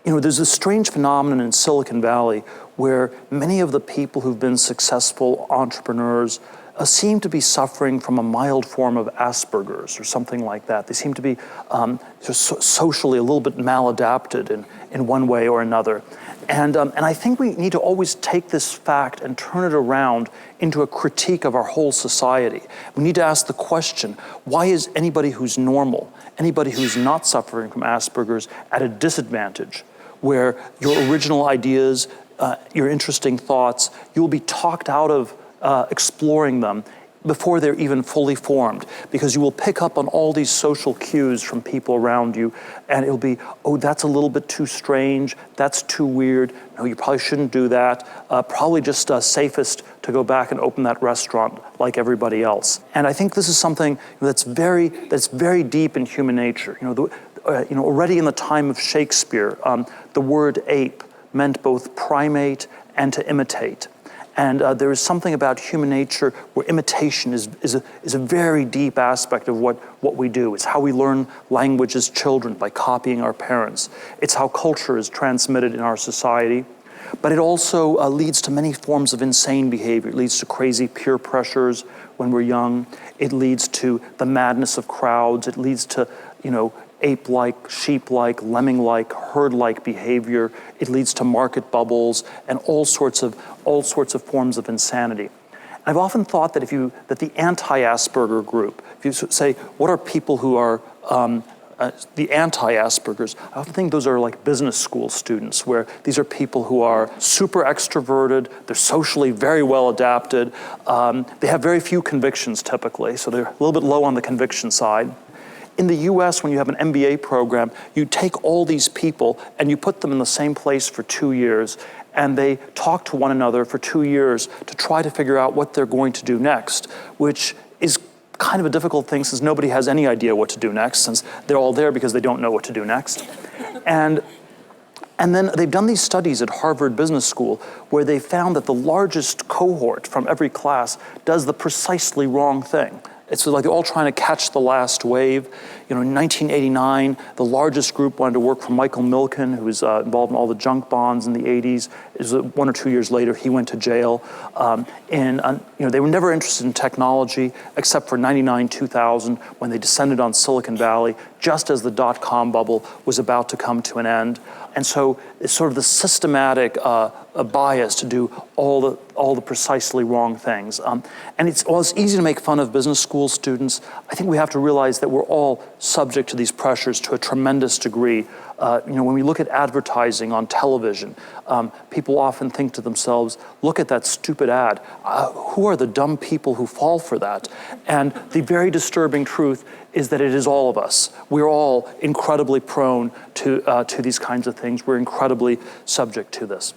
There's this strange phenomenon in Silicon Valley where many of the people who've been successful entrepreneurs seem to be suffering from a mild form of Asperger's or something like that. They seem to be socially a little bit maladapted in one way or another. And I think we need to always take this fact and turn it around into a critique of our whole society. We need to ask the question, why is anybody who's normal, anybody who's not suffering from Asperger's at a disadvantage, where your original ideas, your interesting thoughts, you'll be talked out of exploring them before they're even fully formed, because you will pick up on all these social cues from people around you, and it'll be, oh, that's a little bit too strange, that's too weird, no, you probably shouldn't do that, probably just safest to go back and open that restaurant like everybody else. And I think this is something that's very deep in human nature. Already in the time of Shakespeare, the word ape meant both primate and to imitate. And there is something about human nature where imitation is a very deep aspect of what we do. It's how we learn language as children, by copying our parents. It's how culture is transmitted in our society. But it also leads to many forms of insane behavior. It leads to crazy peer pressures when we're young. It leads to the madness of crowds. It leads to, ape-like, sheep-like, lemming-like, herd-like behavior. It leads to market bubbles and all sorts of forms of insanity. I've often thought that that the anti-Asperger group, if you say, what are people who are the anti-Aspergers, I often think those are like business school students, where these are people who are super extroverted, they're socially very well adapted, they have very few convictions typically, so they're a little bit low on the conviction side. In the US, when you have an MBA program, you take all these people and you put them in the same place for 2 years, and they talk to one another for 2 years to try to figure out what they're going to do next, which is kind of a difficult thing since nobody has any idea what to do next, since they're all there because they don't know what to do next. And then they've done these studies at Harvard Business School where they found that the largest cohort from every class does the precisely wrong thing. It's like they're all trying to catch the last wave. In 1989, the largest group wanted to work for Michael Milken, who was involved in all the junk bonds in the 80s. It was 1 or 2 years later, he went to jail. They were never interested in technology, except for 99, 2000, when they descended on Silicon Valley, just as the dot-com bubble was about to come to an end. And so it's sort of the systematic bias to do all the precisely wrong things. And it's easy to make fun of business school students. I think we have to realize that we're all subject to these pressures to a tremendous degree. When we look at advertising on television, people often think to themselves, look at that stupid ad. Who are the dumb people who fall for that? And the very disturbing truth is that it is all of us. We're all incredibly prone to these kinds of things. We're incredibly subject to this.